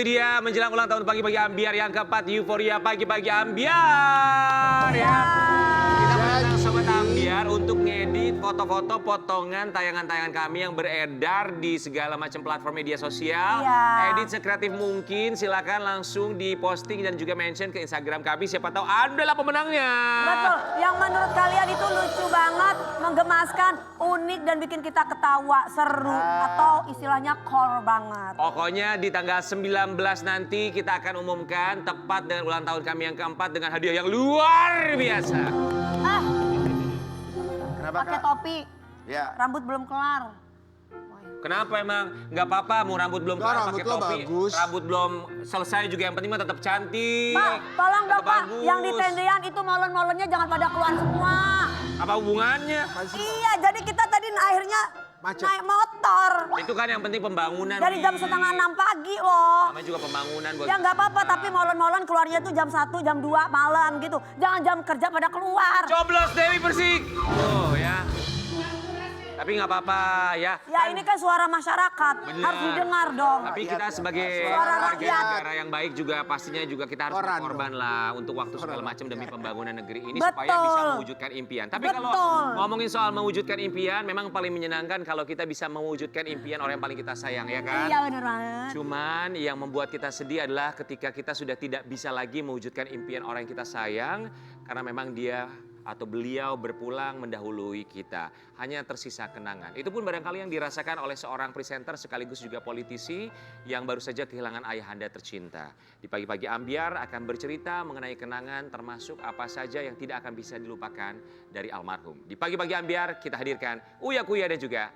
itu dia menjelang ulang tahun Pagi-Pagi Ambiar yang keempat, Euforia Pagi-Pagi Ambiar. Ya. Kita mengundang Sobat Ambiar untuk ngedit foto-foto potongan tayangan-tayangan kami yang beredar di segala macam platform media sosial. Iya. Edit sekreatif mungkin, silakan langsung diposting dan juga mention ke Instagram kami. Siapa tahu adalah pemenangnya. Betul, yang menurut kalian itu lucu banget, menggemaskan, unik dan bikin kita ketawa, seru atau istilahnya core banget. Pokoknya di tanggal 19 nanti kita akan umumkan tepat dengan ulang tahun kami yang keempat dengan hadiah yang luar biasa. Kenapa, Pakai Kak? topi, Ya. rambut belum kelar. Kenapa emang? Nggak apa-apa, mau rambut belum Nggak, kelar rambut pakai lo topi. bagus. Rambut belum selesai juga yang penting mah tetap cantik. Pak, tolong dong tetap Pak, bagus. yang di tendean itu molen-molennya jangan pada keluar semua. Apa hubungannya? Iya, jadi kita tadi akhirnya Macet. naik motor. Itu kan yang penting pembangunan. Dari jam Wi. setengah 6 pagi loh. Namanya juga pembangunan. Buat Ya nggak apa-apa, tapi molen-molen keluarnya tuh jam 1, jam 2 malam gitu. Jangan jam kerja pada keluar. Coblos Dewi Persik. Oh ya. Tapi nggak apa-apa ya. Ya ini kan suara masyarakat, Benar. harus didengar dong. Tapi kita sebagai Suara warga rakyat. negara yang baik juga pastinya juga kita harus Koran berkorban lah untuk waktu segala macam demi pembangunan negeri ini Betul. supaya bisa mewujudkan impian. Tapi kalau Betul. ngomongin soal mewujudkan impian, memang paling menyenangkan kalau kita bisa mewujudkan impian orang yang paling kita sayang, ya kan? Iya bener banget. Cuman yang membuat kita sedih adalah ketika kita sudah tidak bisa lagi mewujudkan impian orang yang kita sayang karena memang dia atau beliau berpulang mendahului kita. Hanya tersisa kenangan. Itu pun barangkali yang dirasakan oleh seorang presenter sekaligus juga politisi yang baru saja kehilangan ayahanda tercinta. Di Pagi-Pagi Ambiar akan bercerita mengenai kenangan termasuk apa saja yang tidak akan bisa dilupakan dari almarhum. Di Pagi-Pagi Ambiar kita hadirkan Uya Kuya dan juga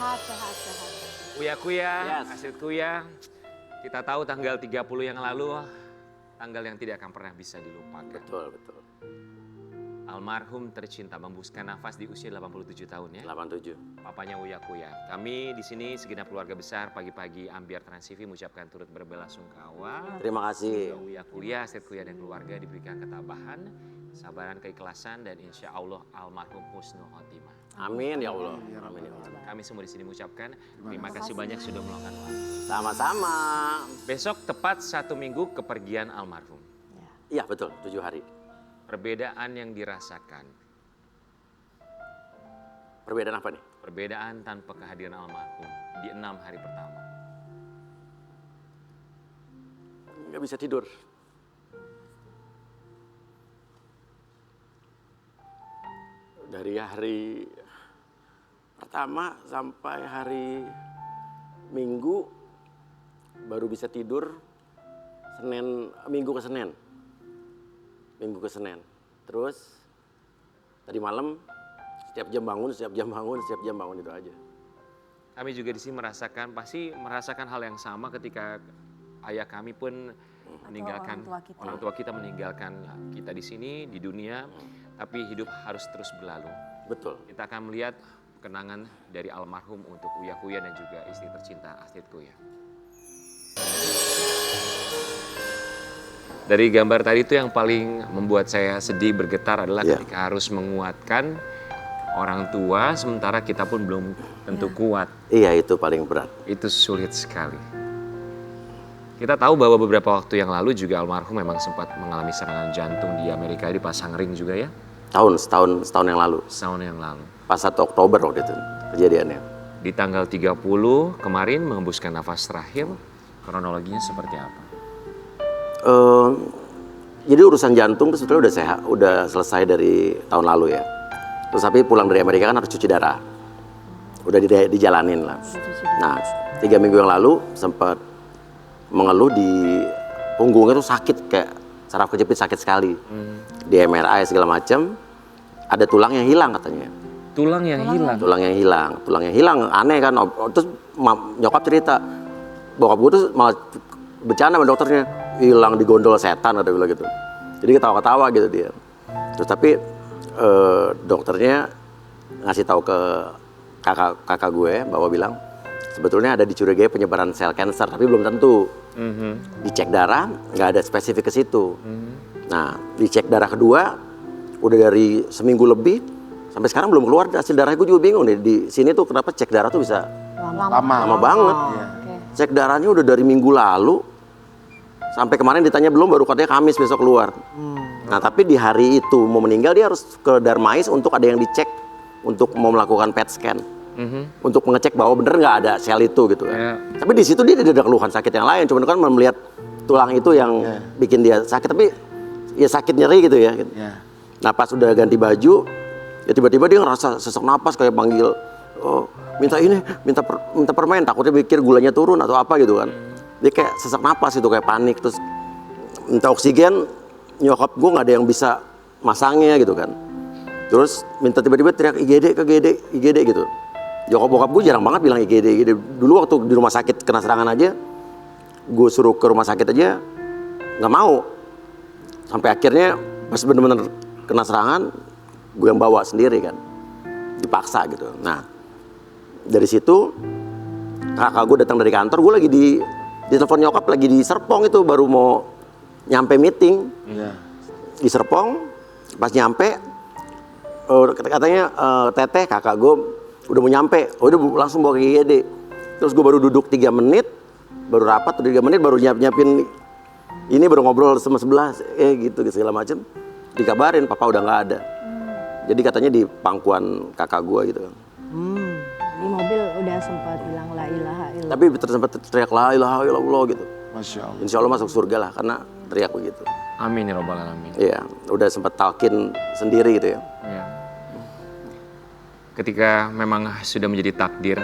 Sehat. Uya Kuya, Yes. Astrid Kuya. Kita tahu tanggal 30 yang lalu, tanggal yang tidak akan pernah bisa dilupakan. Betul, betul. Almarhum tercinta membuskan nafas di usia 87 tahun ya. 87. Papanya Uya Kuya. Kami di sini segenap keluarga besar Pagi-Pagi Ambiar Trans TV mengucapkan turut berbelasungkawa. Terima kasih. Uya Kuya, Astrid Kuya dan keluarga diberikan ketabahan, kesabaran, keikhlasan dan insya Allah almarhum husnul khotimah. Amin ya Allah. Amin ya Allah. Kami semua di sini mengucapkan terima kasih banyak sudah meluangkan waktu. Sama-sama. Besok tepat 1 minggu kepergian almarhum. Iya betul, 7 hari. Perbedaan yang dirasakan. Perbedaan apa nih? Perbedaan tanpa kehadiran almarhum di 6 hari pertama. Nggak bisa tidur. Dari hari pertama sampai hari Minggu baru bisa tidur Minggu ke Senin. Minggu ke Senin. Terus tadi malam setiap jam bangun itu aja. Kami juga di sini pasti merasakan hal yang sama ketika ayah kami pun meninggalkan orang tua kita meninggalkan kita di sini di dunia, tapi hidup harus terus berlalu. Betul. Kita akan melihat kenangan dari almarhum untuk Uya Kuya dan juga istri tercinta Astrid Kuya. Dari gambar tadi itu yang paling membuat saya sedih bergetar adalah ketika harus menguatkan orang tua sementara kita pun belum tentu kuat. Iya itu paling berat. Itu sulit sekali. Kita tahu bahwa beberapa waktu yang lalu juga almarhum memang sempat mengalami serangan jantung di Amerika di pasang ring juga ya. Setahun yang lalu. Setahun yang lalu. Pas 1 Oktober waktu itu kejadiannya. Di tanggal 30 kemarin mengembuskan nafas terakhir, kronologinya seperti apa? Jadi urusan jantung itu sebetulnya udah sehat, udah selesai dari tahun lalu ya. Terus tapi pulang dari Amerika kan harus cuci darah. Udah dijalanin lah. Nah 3 minggu yang lalu sempat mengeluh di punggungnya tuh sakit kayak saraf kejepit sakit sekali. Di MRI segala macam ada tulang yang hilang katanya. Tulang yang hilang? Tulang yang hilang aneh kan. Terus nyokap cerita, bokap gue tuh malah bercanda sama dokternya, hilang digondol setan ada bilang gitu. Jadi ketawa-ketawa gitu dia. Terus tapi dokternya ngasih tahu ke kakak gue bahwa bilang sebetulnya ada dicurigai penyebaran sel kanker, tapi belum tentu. Dicek darah, nggak ada spesifik ke situ. Nah, dicek darah kedua, udah dari seminggu lebih, sampai sekarang belum keluar hasil darah. Gue juga bingung nih, di sini tuh kenapa cek darah tuh bisa lama banget. Cek darahnya udah dari minggu lalu, sampai kemarin ditanya belum, baru katanya Kamis besok keluar. Nah, tapi di hari itu mau meninggal, dia harus ke Darmais untuk ada yang dicek, untuk mau melakukan PET scan. Untuk mengecek bahwa bener nggak ada sel itu gitu kan. Tapi di situ dia tidak ada keluhan sakit yang lain, cuma kan melihat tulang itu yang bikin dia sakit, tapi ya sakit nyeri gitu ya. Nah, pas udah ganti baju, ya tiba-tiba dia ngerasa sesak napas, kayak panggil, oh, minta ini, minta permen, takutnya mikir gulanya turun atau apa gitu kan. Dia kayak sesak napas itu, kayak panik, terus minta oksigen, nyokap gue nggak ada yang bisa masangnya gitu kan. Terus minta tiba-tiba teriak IGD gitu. Nyokap bokap gue jarang banget bilang IGD. Dulu waktu di rumah sakit kena serangan aja, gue suruh ke rumah sakit aja nggak mau. Sampai akhirnya pas bener-bener kena serangan, gue yang bawa sendiri kan, dipaksa gitu. Nah, dari situ kakak gue datang dari kantor, gue lagi di telepon nyokap, lagi di Serpong itu, baru mau nyampe meeting. Di Serpong, pas nyampe katanya teteh kakak gue udah mau nyampe, udah langsung bawa ke IGD. Terus gue baru duduk 3 menit, baru rapat, udah 3 menit baru nyiapin ini, baru ngobrol sama sebelah, gitu segala macem. Dikabarin papa udah nggak ada. Jadi katanya di pangkuan kakak gue gitu. Di mobil udah sempat bilang la ilaha illallah. Tapi sempat teriak la ilaha illallah gitu. Masya Allah. Insya Allah masuk surga lah karena teriak begitu. Amin ya robbal alamin. Iya, udah sempat talkin sendiri gitu ya. Ya. Ketika memang sudah menjadi takdir,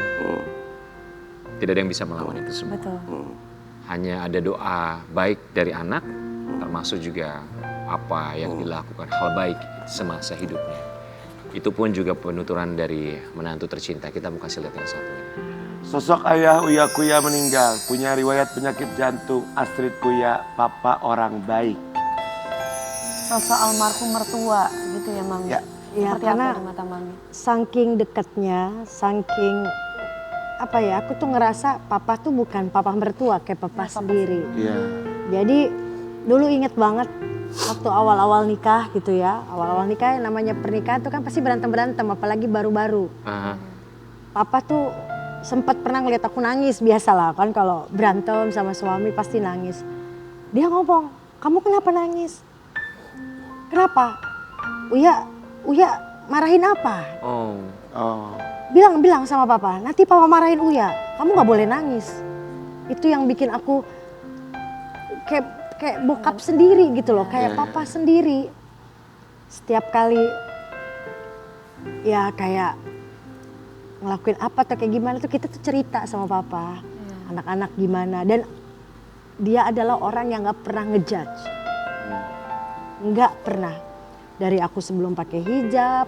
tidak ada yang bisa melawan itu semua. Betul. Hanya ada doa baik dari anak, termasuk juga apa yang dilakukan hal baik semasa hidupnya. Itu pun juga penuturan dari menantu tercinta. Kita mau kasih lihat yang satu ini. Sosok ayah Uya Kuya meninggal, punya riwayat penyakit jantung. Astrid Kuya, papa orang baik. Sosok almarhum mertua gitu ya, Mami? Ya. Ya, Seperti karena apa di mata Mami? saking dekatnya, saking apa ya, aku tuh ngerasa papa tuh bukan papa mertua, kayak papa sendiri. Iya. Jadi dulu inget banget waktu awal-awal nikah gitu ya. Awal-awal nikah namanya pernikahan tuh kan pasti berantem-berantem, apalagi baru-baru. Papa tuh sempat pernah ngeliat aku nangis, biasalah kan kalau berantem sama suami pasti nangis. Dia ngomong, kamu kenapa nangis? Kenapa? Uya marahin apa? Oh. Bilang sama papa, nanti papa marahin Uya, kamu gak boleh nangis. Itu yang bikin aku kayak bokap sendiri gitu loh, kayak papa sendiri. Setiap kali ya kayak ngelakuin apa atau kayak gimana tuh kita tuh cerita sama papa, anak-anak gimana. Dan dia adalah orang yang gak pernah ngejudge, gak pernah. Dari aku sebelum pakai hijab,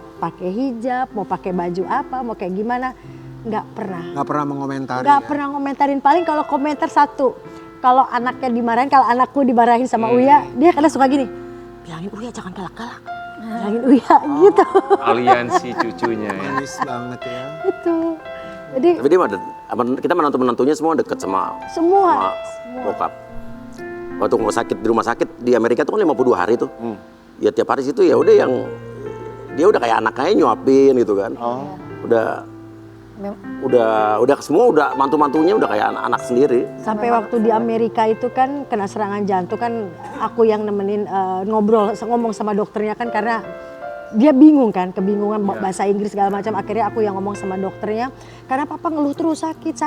mau pakai baju apa, mau kayak gimana, nggak pernah. Nggak pernah mengomentari. Nggak pernah ngomentarin. Paling kalau komentar satu, kalau anaknya dimarahin, kalau anakku dimarahin sama Uya, dia kadang suka gini, bilangin Uya jangan galak-galak, bilangin Uya gitu. Aliansi cucunya ya. Manis banget ya. Itu. Jadi Tapi dia kita menantunya semua deket sama semua. bokap. Waktu mau sakit di rumah sakit di Amerika tuh kan 52 hari tuh. Ya tiap hari situ ya udah yang dia udah kayak anaknya nyuapin gitu kan. Udah semua udah mantu-mantunya udah kayak anak-anak sendiri. Sampai waktu di Amerika itu kan kena serangan jantung kan aku yang nemenin ngomong sama dokternya kan karena dia bingung kan, kebingungan bahasa Inggris segala macam. Akhirnya aku yang ngomong sama dokternya karena papa ngeluh terus sakit.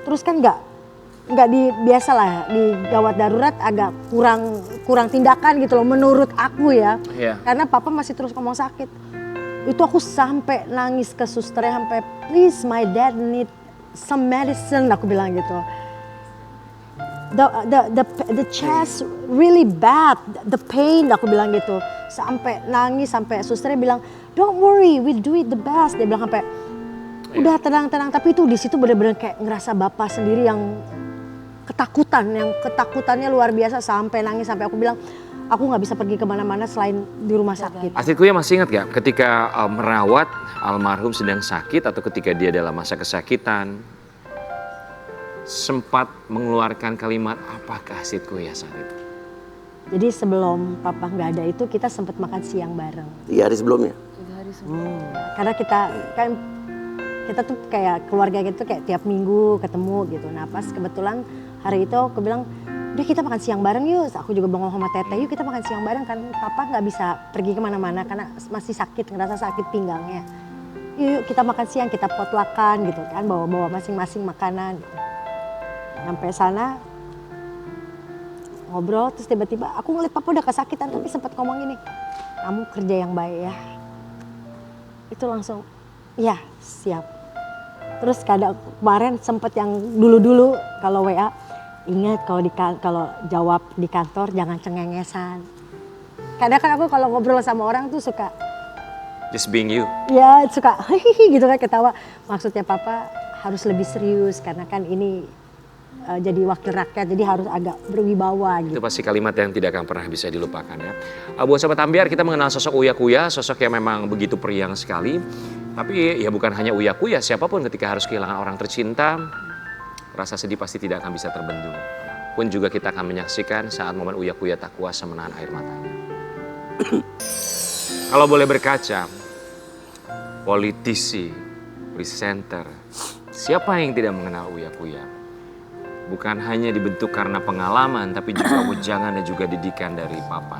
Terus kan nggak biasalah di gawat darurat agak kurang tindakan gitu loh menurut aku ya. Karena papa masih terus ngomong sakit. Itu aku sampai nangis ke susternya sampai please my dad need some medicine, aku bilang gitu. The chest really bad, the pain, aku bilang gitu. Sampai nangis, sampai susternya bilang don't worry, we do it the best. Dia bilang sampai udah tenang, tapi itu di situ bener-bener kayak ngerasa bapak sendiri yang ketakutannya luar biasa, sampai nangis, sampai aku bilang aku nggak bisa pergi kemana-mana selain di rumah sakit. Astrid Kuya masih ingat gak ketika merawat almarhum sedang sakit atau ketika dia dalam masa kesakitan? sempat mengeluarkan kalimat apa ke Astridku ya saat itu? Jadi sebelum papa nggak ada itu kita sempat makan siang bareng. 3 hari sebelumnya. Karena kita tuh kayak keluarga gitu kayak tiap minggu ketemu gitu. Nah pas kebetulan hari itu aku bilang, udah kita makan siang bareng yuk. Aku juga ngomong sama teteh, yuk kita makan siang bareng kan papa nggak bisa pergi kemana-mana karena masih sakit, ngerasa sakit pinggangnya. Yuk kita makan siang, kita potlakan gitu kan, bawa-bawa masing-masing makanan gitu. Sampai sana ngobrol terus tiba-tiba aku ngeliat papa udah kesakitan tapi sempat ngomong gini, kamu kerja yang baik ya. Itu langsung, ya siap. Terus kemarin sempat yang dulu-dulu kalau WA, ingat kalau jawab di kantor jangan cengengesan. Kadang kan aku kalau ngobrol sama orang tuh suka, Just being you. ya suka hihihi gitu kan ketawa. Maksudnya papa harus lebih serius karena kan ini jadi wakil rakyat jadi harus agak berwibawa gitu. Itu pasti kalimat yang tidak akan pernah bisa dilupakan ya. Buat Sobat Ambiar, kita mengenal sosok Uya Kuya, sosok yang memang begitu periang sekali. Tapi ya bukan hanya Uya Kuya, siapapun ketika harus kehilangan orang tercinta, rasa sedih pasti tidak akan bisa terbendung. Pun juga kita akan menyaksikan saat momen Uya Kuya tak kuasa menahan air matanya. Kalau boleh berkaca, politisi, presenter, siapa yang tidak mengenal Uya Kuya? Bukan hanya dibentuk karena pengalaman, tapi juga wejangan dan juga didikan dari papa.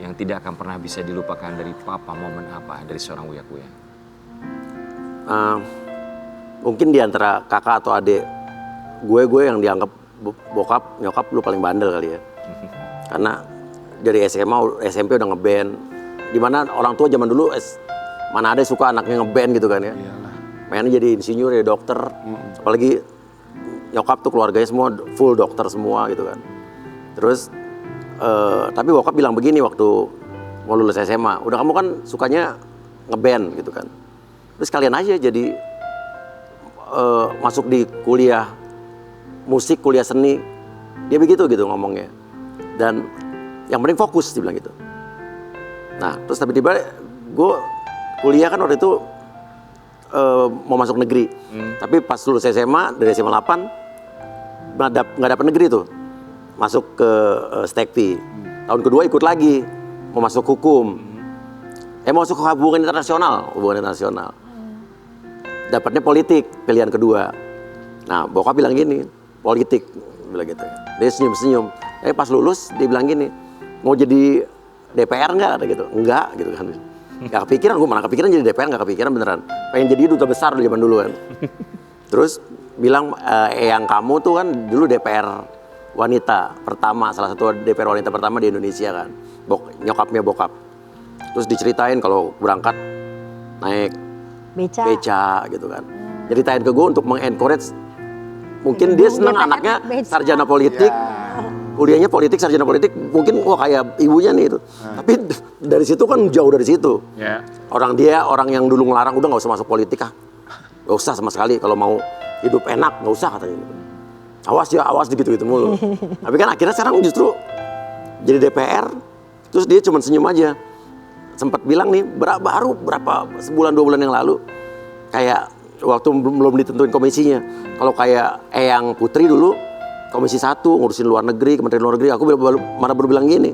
Yang tidak akan pernah bisa dilupakan dari papa, momen apa dari seorang Uya Kuya? Mungkin di antara kakak atau adik, gue yang dianggap bokap, nyokap lu paling bandel kali ya. Karena dari SMA, SMP udah ngeband. Dimana orang tua zaman dulu, mana ada suka anaknya ngeband gitu kan ya. Mainnya jadi insinyur ya dokter, apalagi nyokap tuh keluarganya semua full dokter semua gitu kan. Terus tapi bokap bilang begini waktu mau lulus SMA, udah kamu kan sukanya ngeband gitu kan. Terus kalian aja jadi masuk di kuliah musik, kuliah seni. Dia begitu gitu ngomongnya. Dan yang penting fokus dia bilang gitu. Nah terus tiba-tiba gue kuliah kan waktu itu mau masuk negeri. Tapi pas lulus SMA dari SMA 8 nggak dapet negeri tuh, masuk ke Stekpi. Tahun kedua ikut lagi, mau masuk hukum. Mau masuk ke hubungan internasional. Dapatnya politik, pilihan kedua. Nah bokap bilang gini, politik, bilang gitu. Dia senyum-senyum. Pas lulus dia bilang gini, mau jadi DPR nggak? Ada gitu, enggak gitu kan. Gak kepikiran, gue mana kepikiran jadi DPR, gak kepikiran beneran. Pengen jadi duta besar di zaman dulu kan. Terus bilang, yang kamu tuh kan dulu DPR wanita pertama, salah satu DPR wanita pertama di Indonesia kan. Nyokapnya bokap. Terus diceritain kalau berangkat naik beca gitu kan. Ceritain ke gue untuk mengencourage. Mungkin dia senang anaknya sarjana politik. Kuliahnya politik, sarjana politik, mungkin wah kayak ibunya nih itu. Tapi dari situ kan jauh dari situ. Orang yang dulu ngelarang, udah gak usah masuk politik ah. Gak usah sama sekali, kalau mau hidup enak gak usah katanya. Awas gitu-gitu mulu. Tapi kan akhirnya sekarang justru jadi DPR, terus dia cuma senyum aja. Sempat bilang nih, baru berapa sebulan 2 bulan yang lalu, kayak waktu belum ditentuin komisinya. Kalau kayak Eyang Putri dulu, Komisi 1 ngurusin luar negeri, Kementerian Luar Negeri, aku malah baru bilang gini,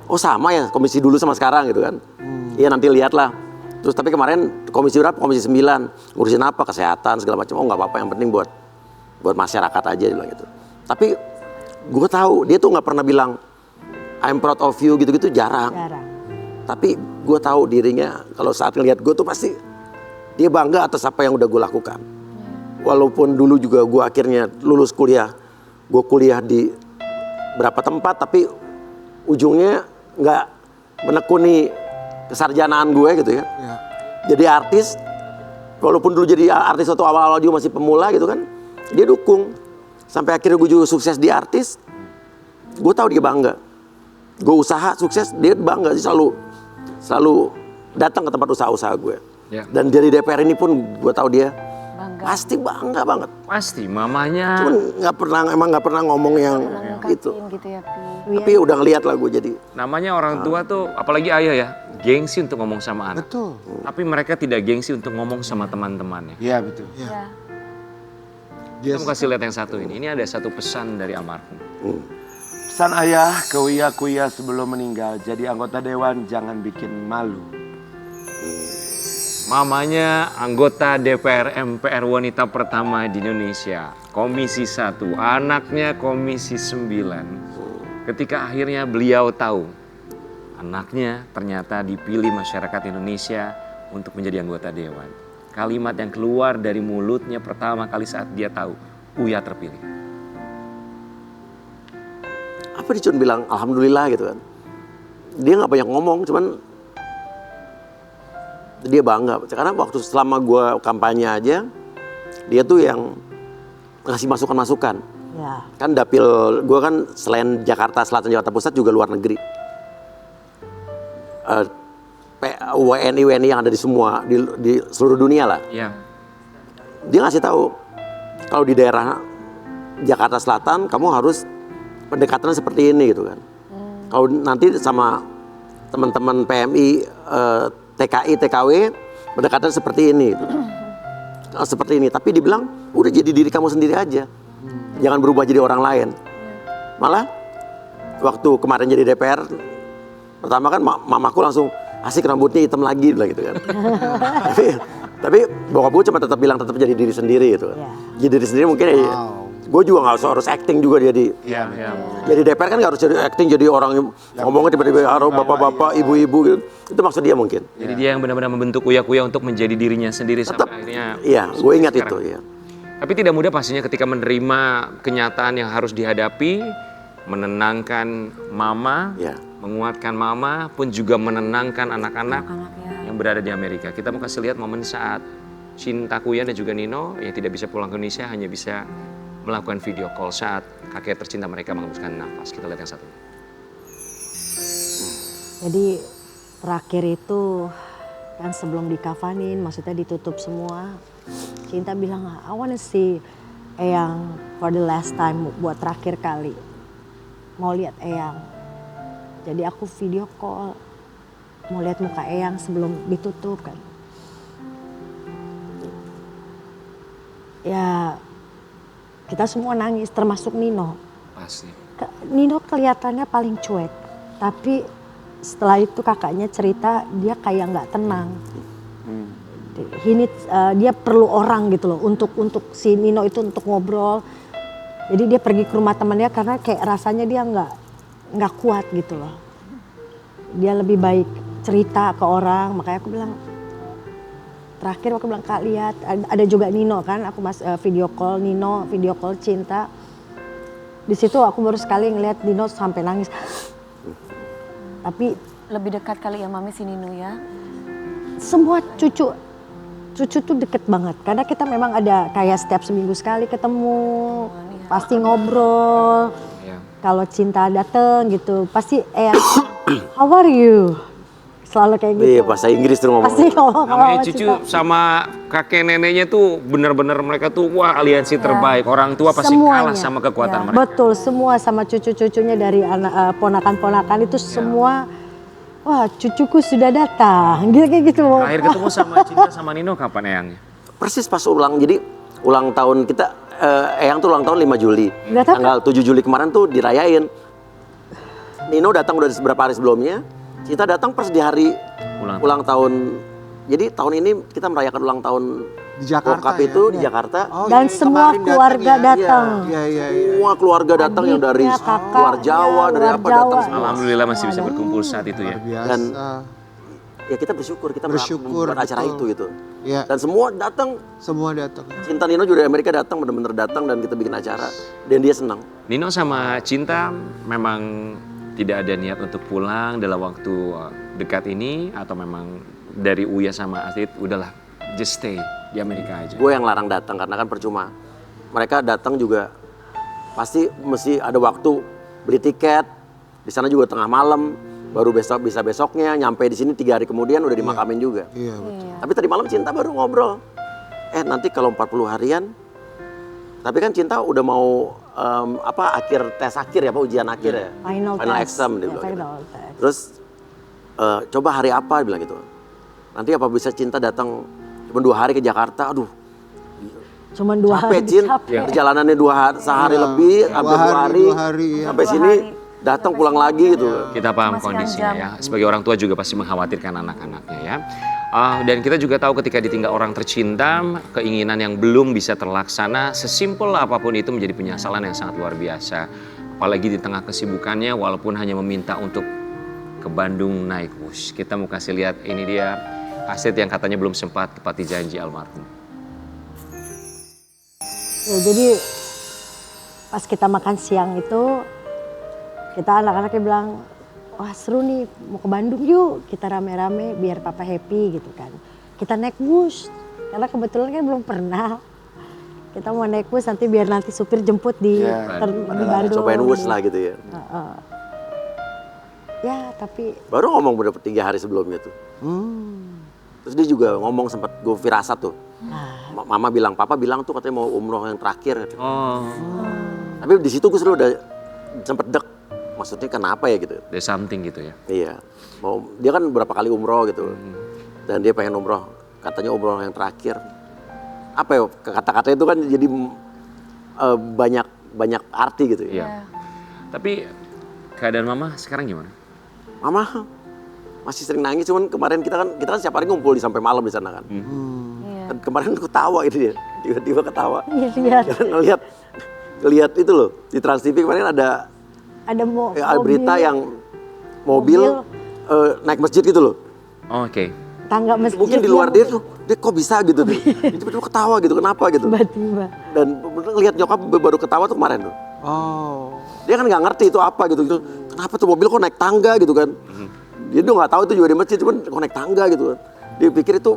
oh sama ya komisi dulu sama sekarang gitu kan. Iya nanti lihatlah. Terus tapi kemarin komisi berapa? Komisi 9, ngurusin apa? Kesehatan segala macam. Oh nggak apa-apa, yang penting buat masyarakat aja dia bilang gitu. Tapi gue tahu dia tuh nggak pernah bilang I'm proud of you gitu-gitu, jarang. Tapi gue tahu dirinya kalau saat ngelihat gue tuh pasti dia bangga atas apa yang udah gue lakukan. Walaupun dulu juga gue akhirnya lulus kuliah, gue kuliah di berapa tempat, tapi ujungnya nggak menekuni kesarjanaan gue gitu ya. Jadi artis, walaupun dulu jadi artis waktu awal-awal juga masih pemula gitu kan, dia dukung. Sampai akhirnya gue juga sukses di artis, gue tahu dia bangga. Gue usaha sukses, dia bangga sih, selalu datang ke tempat usaha-usaha gue. Dan dari DPR ini pun gue tahu dia pasti bangga banget. Pasti mamanya. Cuman nggak pernah ngomong yang gitu. Ya, Tapi udah ngeliat lah gue jadi. Namanya orang tua tuh, apalagi ayah ya, gengsi untuk ngomong sama anak. Betul. Tapi mereka tidak gengsi untuk ngomong sama teman-temannya. Iya betul. Kita mau kasih lihat yang satu ini. Ini ada satu pesan dari almarhum. Pesan ayah ke Uya sebelum meninggal, jadi anggota dewan jangan bikin malu. Mamanya anggota DPR MPR wanita pertama di Indonesia. Komisi 1, anaknya Komisi 9. Ketika akhirnya beliau tahu anaknya ternyata dipilih masyarakat Indonesia untuk menjadi anggota dewan. Kalimat yang keluar dari mulutnya pertama kali saat dia tahu Uya terpilih. Apa dia cuma bilang alhamdulillah gitu kan. Dia nggak banyak ngomong, cuman dia bangga. Karena waktu selama gue kampanye aja, dia tuh yang ngasih masukan-masukan. Ya. Kan dapil gue kan selain Jakarta Selatan, Jakarta Pusat juga luar negeri. WNI yang ada di semua di seluruh dunia lah. Ya. Dia ngasih tahu kalau di daerah Jakarta Selatan kamu harus pendekatan seperti ini gitu kan. Kalau nanti sama teman-teman PMI, TKI, TKW pendekatan seperti ini. Gitu. Seperti ini. Tapi dibilang udah jadi diri kamu sendiri aja. Jangan berubah jadi orang lain. Malah waktu kemarin jadi DPR pertama kan mamaku langsung asik rambutnya hitam lagi lah gitu kan. tapi bokap gue cuma tetap bilang tetap jadi diri sendiri gitu kan. Jadi diri sendiri mungkin gue juga nggak harus acting juga jadi. Jadi DPR kan nggak harus jadi acting jadi orang yang ngomongnya tiba-tiba harus bapak-bapak, ibu-ibu gitu. Itu maksud dia mungkin. Jadi dia yang benar-benar membentuk Uya untuk menjadi dirinya sendiri Tetap, sampai akhirnya. iya, gue ingat sekarang. itu ya. Tapi tidak mudah pastinya ketika menerima kenyataan yang harus dihadapi, menenangkan mama, Ya. menguatkan mama, pun juga menenangkan anak-anak Anak-anak ya. yang berada di Amerika. Kita mau kasih lihat momen saat Cinta Kuya dan juga Nino yang tidak bisa pulang ke Indonesia hanya bisa melakukan video call saat kakek tercinta mereka mengembuskan nafas. Kita lihat yang satu. Jadi terakhir itu kan sebelum dikafanin, maksudnya ditutup semua. Cinta bilang, I wanna see Eyang for the last time, buat terakhir kali. Mau lihat Eyang. Jadi aku video call, mau lihat muka Eyang sebelum ditutup kan. Ya kita semua nangis, termasuk Nino. Pasti. Nino kelihatannya paling cuek, tapi setelah itu kakaknya cerita dia kayak nggak tenang. Dia perlu orang gitu loh untuk si Nino itu untuk ngobrol. Jadi dia pergi ke rumah temannya karena kayak rasanya dia nggak kuat gitu loh. Dia lebih baik cerita ke orang, makanya aku bilang terakhir aku bilang Kak lihat ada juga Nino kan, aku video call Nino, video call Cinta. Di situ aku baru sekali ngelihat Nino sampai nangis. Tapi Lebih dekat kali ya Mami si Nino ya. semua cucu tuh deket banget karena kita memang ada kayak setiap seminggu sekali ketemu, pasti ngobrol. Ya. Kalau Cinta dateng gitu pasti how are you? Selalu kayak gitu. Iya, bahasa Inggris tuh ngomong. Pasti ngomong Namanya sama cucu Cinta. sama kakek neneknya tuh benar-benar mereka tuh wah aliansi terbaik. Orang tua pasti kalah Semuanya. sama kekuatan Ya. mereka. Betul, semua sama cucu-cucunya dari anak ponakan-ponakan itu semua. Wah, cucuku sudah datang. Gitu kayak gitu. Terakhir ketemu sama Cinta sama Nino kapan Eyangnya? Persis pas jadi ulang tahun kita, Eyang tuh ulang tahun 5 Juli. Nggak tahu. Tanggal 7 Juli kemarin tuh dirayain. Nino datang udah beberapa hari sebelumnya. Cinta datang pas di hari ulang tahun. Jadi tahun ini kita merayakan ulang tahun Di Jakarta bokap ya? itu di Jakarta. Oh, Dan iya, semua kemarin keluarga datang ya. datang. Iya. Semua keluarga datang yang dari Adiknya, kakaknya, luar Jawa, dari luar apa Jawa. datang semua. Alhamdulillah masih bisa berkumpul saat itu ya. Luar biasa. Dan ya kita bersyukur kita Bersyukur, membuat acara betul. itu gitu. Ya, Dan semua datang. semua datang. Cinta Nino juga dari Amerika datang, bener-bener datang dan kita bikin acara. Dan dia senang. Nino sama Cinta memang tidak ada niat untuk pulang dalam waktu dekat ini atau memang dari Uya sama Astrid udahlah just stay di Amerika aja. Gue yang larang datang karena kan percuma. Mereka datang juga pasti mesti ada waktu beli tiket. Di sana juga tengah malam, baru besoknya nyampe di sini 3 hari kemudian udah dimakamin juga. Iya, betul. Tapi tadi malam Cinta baru ngobrol. Nanti kalau 40 harian, tapi kan Cinta udah mau tes akhir ya, ujian akhir ya. Final test. exam dia Ya, bilang gitu. final test. Terus coba hari apa dia bilang gitu. Nanti apa bisa Cinta datang cuma 2 hari ke Jakarta, aduh Cuman 2 hari. Capek, Cin. Capek. Perjalanannya sehari lebih, hampir 2 hari. 2 hari, ya. Sampai sini datang pulang lagi gitu. Kita paham Masih kondisinya jam. ya. Sebagai orang tua juga pasti mengkhawatirkan anak-anaknya ya. Dan kita juga tahu ketika ditinggal orang tercinta, keinginan yang belum bisa terlaksana, sesimpel apapun itu menjadi penyesalan yang sangat luar biasa. Apalagi di tengah kesibukannya, walaupun hanya meminta untuk ke Bandung naik bus. Kita mau kasih lihat, ini dia aset yang katanya belum sempat tepati janji almarhum. Ya, jadi pas kita makan siang itu, kita anak-anaknya bilang, wah seru nih mau ke Bandung yuk, kita rame-rame biar papa happy gitu kan. Kita naik bus, karena kebetulan kan belum pernah. Kita mau naik bus nanti biar nanti supir jemput di, di Bandung. Cobain bus lah gitu ya. Ya tapi Baru ngomong udah 3 hari sebelumnya tuh. Terus dia juga ngomong sempat gue firasat tuh. Mama bilang, papa bilang tuh katanya mau umroh yang terakhir. Oh, Tapi di situ gue selalu udah sempet dek. Maksudnya kenapa ya gitu. there's something gitu ya. Iya. Dia kan berapa kali umroh gitu. Dan dia pengen umroh. Katanya umroh yang terakhir. Apa ya, kata-kata itu kan jadi banyak arti gitu ya. Iya. Tapi keadaan mama sekarang gimana? Mama masih sering nangis, cuman kemarin kita kan setiap hari ngumpul sampai malam di sana kan. Dan kemarin aku ketawa gitu dia, tiba-tiba ketawa. iya lihat Karena ngelihat itu loh, di Trans TV kemarin ada berita yang mobil naik masjid gitu loh. Oh, oke. tangga masjid. Mungkin di luar dia kok bisa gitu tuh. Dia tiba-tiba ketawa gitu, kenapa gitu. Tiba-tiba. Dan lihat nyokap baru ketawa tuh kemarin tuh. Oh. Dia kan nggak ngerti itu apa gitu. Kenapa tuh mobil kok naik tangga gitu kan. Dia tuh nggak tahu itu juga di masjid, cuman kok naik tangga gitu kan. Dia pikir itu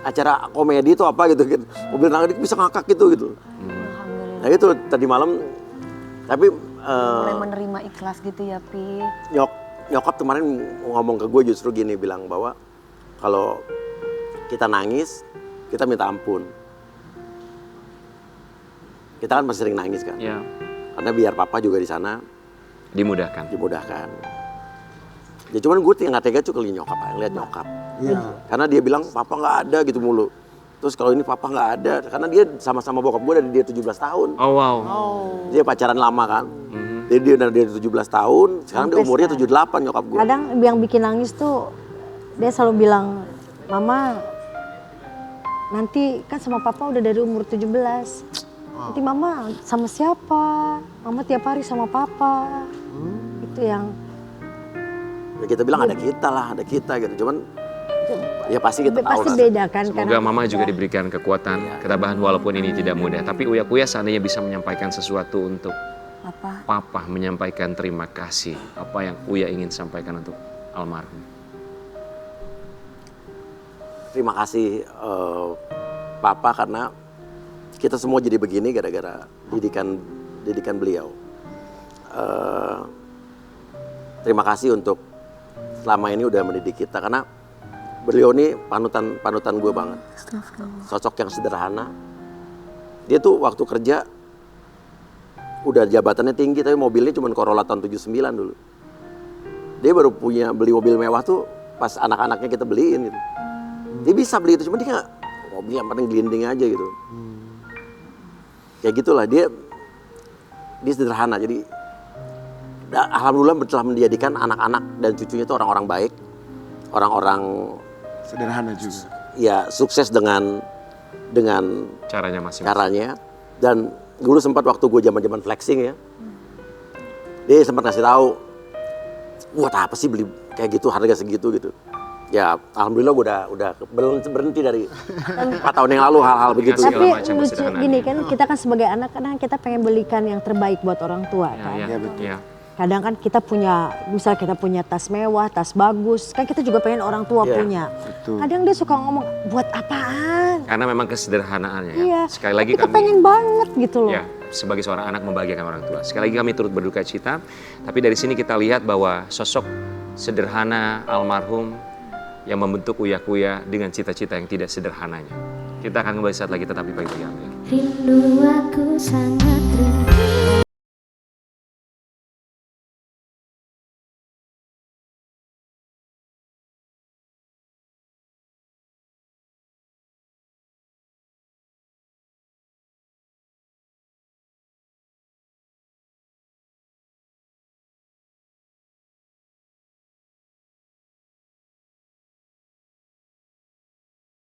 acara komedi itu apa gitu kan. Mobil tangga dia bisa ngakak gitu. Nah itu tadi malam, tapi Mulai menerima ikhlas gitu ya, Pi. nyokap kemarin ngomong ke gue justru gini, bilang bahwa kalau kita nangis, kita minta ampun. Kita kan masih sering nangis kan. Ya, Karena biar papa juga di sana dimudahkan. dimudahkan. Ya cuman gue nggak tega cuy nyokap, ngeliat nyokap. Iya. Karena dia bilang papa nggak ada gitu mulu. Terus kalau ini papa nggak ada, karena dia sama-sama bokap gue dari dia 17 tahun. Oh wow. Dia pacaran lama kan. Jadi dia dari dia 17 tahun, sekarang dia Sampai umurnya sekarang. 78 nyokap gue. Kadang yang bikin nangis tuh dia selalu bilang, Mama nanti kan sama papa udah dari umur 17. Nanti mama sama siapa? Mama tiap hari sama papa. Itu yang Ya kita bilang ada kita lah, ada kita gitu. Cuman ya pasti kita tahu pasti lah. beda kan. Semoga mama juga diberikan kekuatan, ketabahan walaupun ini tidak mudah. Tapi Uya Kuya seandainya bisa menyampaikan sesuatu untuk Apa? papa, menyampaikan terima kasih. Apa yang Uya ingin sampaikan untuk almarhum? Terima kasih papa karena kita semua jadi begini gara-gara didikan beliau. Terima kasih untuk selama ini udah mendidik kita, karena beliau ini panutan gue banget. Sosok yang sederhana. Dia tuh waktu kerja udah jabatannya tinggi tapi mobilnya cuma Corolla tahun 79 dulu. Dia baru beli mobil mewah tuh pas anak-anaknya kita beliin gitu. Dia bisa beli itu, cuma dia nggak mobil yang paling gelinding aja gitu. Kayak gitulah, dia sederhana. Jadi alhamdulillah telah menjadikan anak-anak dan cucunya itu orang-orang baik, orang-orang Sederhana juga. ya sukses dengan Caranya masing-masing. caranya. Dan dulu sempat waktu gue zaman flexing ya, dia sempat ngasih tahu, buat apa sih beli kayak gitu harga segitu gitu. Ya alhamdulillah gue udah berhenti dari 4 tahun yang lalu hal-hal begitu. Segala Tapi macam lucu kesederhanaan. gini kan, kita kan sebagai anak kadang kita pengen belikan yang terbaik buat orang tua kan. Ya, betul. Ya. Kadang kan kita punya, misal kita punya tas mewah, tas bagus, kan kita juga pengen orang tua Iya, punya. betul. Kadang dia suka ngomong, buat apaan? Karena memang kesederhanaannya ya. Iya, Sekali lagi kita kami pengen banget gitu loh. ya, sebagai seorang anak membahagiakan orang tua. Sekali lagi kami turut berduka cita, tapi dari sini kita lihat bahwa sosok sederhana almarhum yang membentuk Uya Kuya dengan cita-cita yang tidak sederhananya. Kita akan kembali saat lagi, tetapi pagi-pagi. Rindu aku sangat